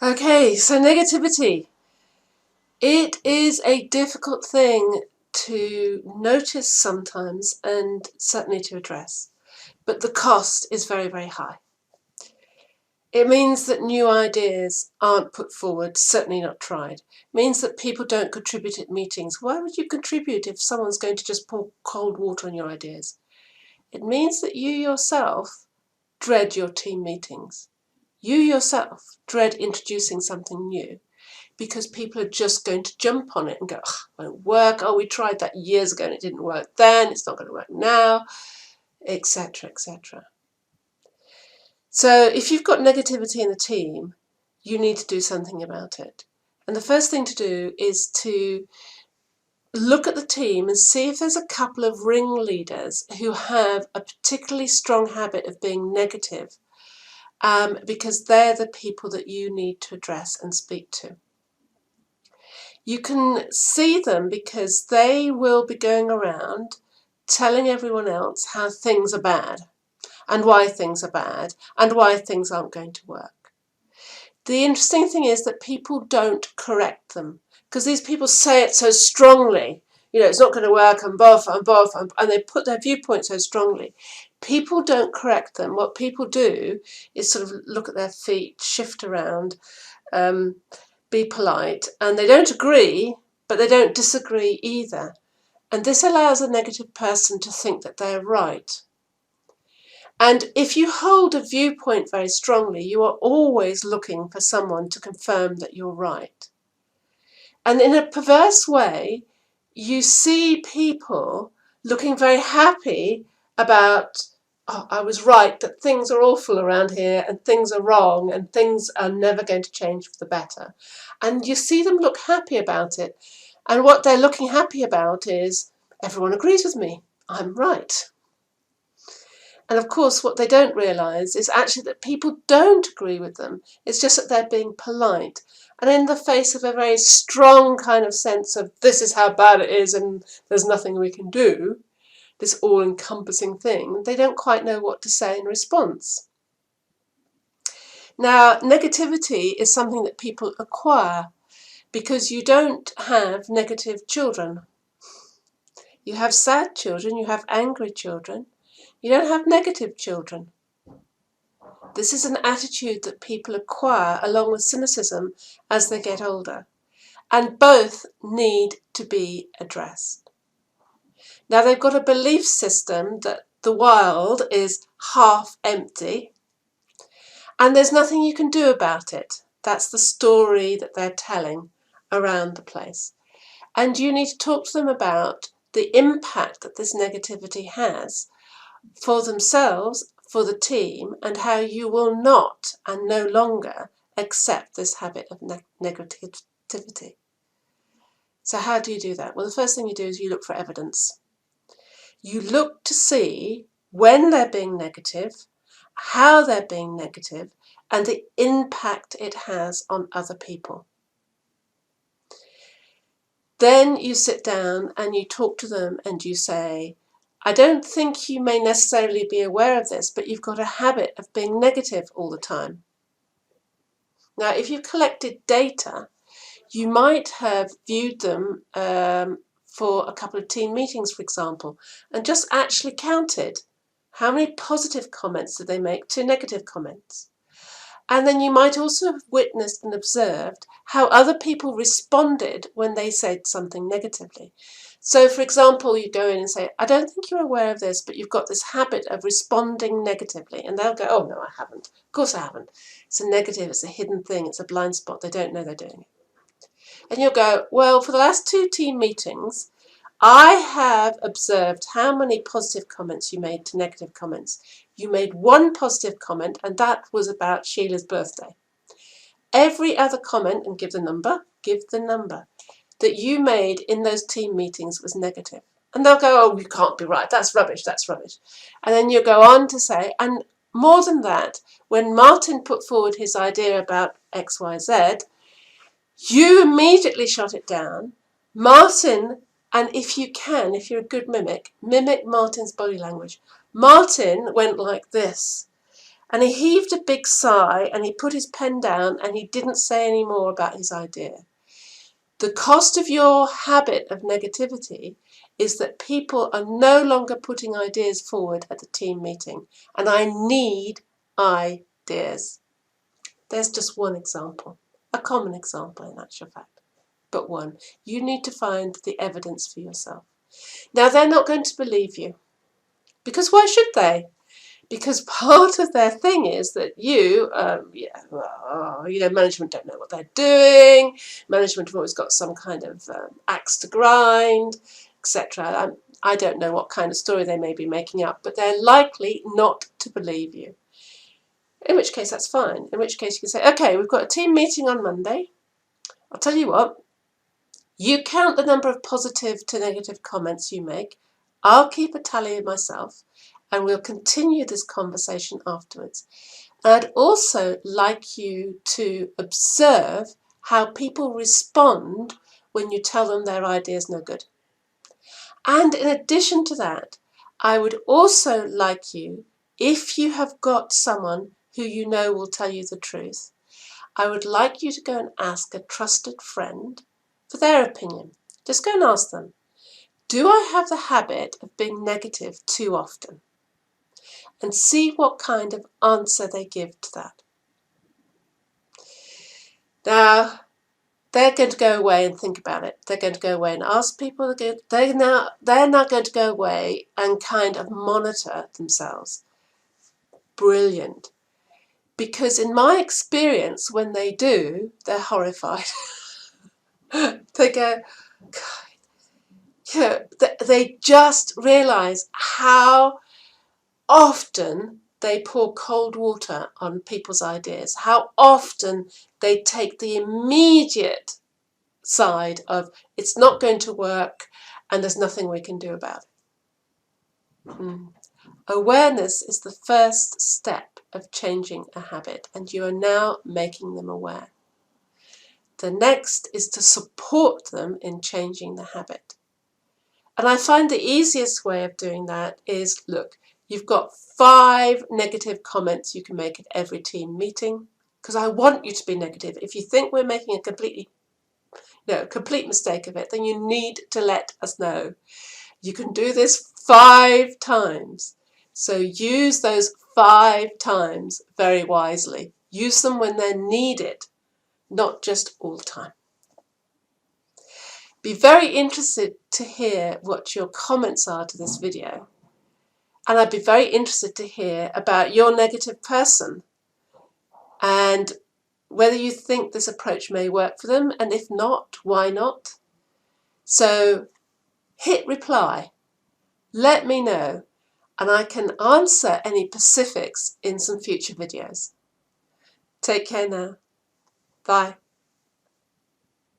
Okay, so negativity. It is a difficult thing to notice sometimes and certainly to address, but the cost is very, very high. It means that new ideas aren't put forward, certainly not tried. It means that people don't contribute at meetings. Why would you contribute if someone's going to just pour cold water on your ideas? It means that you yourself dread your team meetings. You yourself dread introducing something new, because people are just going to jump on it and go, oh, it won't work. Oh, we tried that years ago and it didn't work then. It's not going to work now, etc., etc. So if you've got negativity in the team, you need to do something about it. And the first thing to do is to look at the team and see if there's a couple of ringleaders who have a particularly strong habit of being negative, because they're the people that you need to address and speak to. You can see them because they will be going around telling everyone else how things are bad and why things are bad and why things aren't going to work. The interesting thing is that people don't correct them because these people say it so strongly. You know, it's not going to work, and they put their viewpoint so strongly. People don't correct them. What people do is sort of look at their feet, shift around, be polite, and they don't agree, but they don't disagree either. And this allows a negative person to think that they're right. And if you hold a viewpoint very strongly, you are always looking for someone to confirm that you're right. And in a perverse way, you see people looking very happy about, oh, I was right, that things are awful around here and things are wrong and things are never going to change for the better. And you see them look happy about it. And what they're looking happy about is, everyone agrees with me, I'm right. And of course, what they don't realise is actually that people don't agree with them. It's just that they're being polite. And in the face of a very strong kind of sense of this is how bad it is and there's nothing we can do, this all-encompassing thing, they don't quite know what to say in response. Now, negativity is something that people acquire because you don't have negative children. You have sad children, you have angry children. You don't have negative children. This is an attitude that people acquire along with cynicism as they get older, and both need to be addressed. Now, they've got a belief system that the world is half empty and there's nothing you can do about it. That's the story that they're telling around the place. And you need to talk to them about the impact that this negativity has for themselves, for the team, and how you will not and no longer accept this habit of negativity. So how do you do that? Well, the first thing you do is you look for evidence. You look to see when they're being negative, how they're being negative, and the impact it has on other people. Then you sit down and you talk to them and you say, I don't think you may necessarily be aware of this, but you've got a habit of being negative all the time. Now, if you've collected data, you might have viewed them for a couple of team meetings, for example, and just actually counted how many positive comments did they make to negative comments. And then you might also have witnessed and observed how other people responded when they said something negatively. So, for example, you go in and say, I don't think you're aware of this, but you've got this habit of responding negatively. And they'll go, oh, no, I haven't. Of course I haven't. It's a negative, it's a hidden thing, it's a blind spot. They don't know they're doing it. And you'll go, well, for the last 2 team meetings, I have observed how many positive comments you made to negative comments. You made 1 positive comment, and that was about Sheila's birthday. Every other comment, and give the number, that you made in those team meetings was negative. And they'll go, oh, you can't be right, that's rubbish, that's rubbish. And then you go on to say, and more than that, when Martin put forward his idea about XYZ, you immediately shot it down. Martin, and if you can, if you're a good mimic Martin's body language. Martin went like this. And he heaved a big sigh and he put his pen down and he didn't say any more about his idea. The cost of your habit of negativity is that people are no longer putting ideas forward at the team meeting. And I need ideas. There's just one example, a common example in actual fact, but one. You need to find the evidence for yourself. Now, they're not going to believe you, because why should they? Because part of their thing is that management don't know what they're doing. Management have always got some kind of axe to grind, etc. I don't know what kind of story they may be making up, but they're likely not to believe you. In which case, that's fine. In which case, you can say, okay, we've got a team meeting on Monday. I'll tell you what, you count the number of positive to negative comments you make. I'll keep a tally of myself, and we'll continue this conversation afterwards. I'd also like you to observe how people respond when you tell them their idea is no good. And in addition to that, I would also like you, if you have got someone who you know will tell you the truth, I would like you to go and ask a trusted friend for their opinion. Just go and ask them, do I have the habit of being negative too often? And see what kind of answer they give to that. Now, they're going to go away and think about it. They're going to go away and ask people. They're not going to go away and kind of monitor themselves. Brilliant. Because in my experience, when they do, they're horrified. They go, they just realise how often they pour cold water on people's ideas, how often they take the immediate side of it's not going to work and there's nothing we can do about it. Awareness is the first step of changing a habit, and you are now making them aware. The next is to support them in changing the habit. And I find the easiest way of doing that is, look, you've got 5 negative comments you can make at every team meeting, because I want you to be negative. If you think we're making a complete mistake of it, then you need to let us know. You can do this 5 times. So use those 5 times very wisely. Use them when they're needed, not just all the time. Be very interested to hear what your comments are to this video. And I'd be very interested to hear about your negative person and whether you think this approach may work for them, and if not, why not? So hit reply, let me know, and I can answer any specifics in some future videos. Take care now. Bye.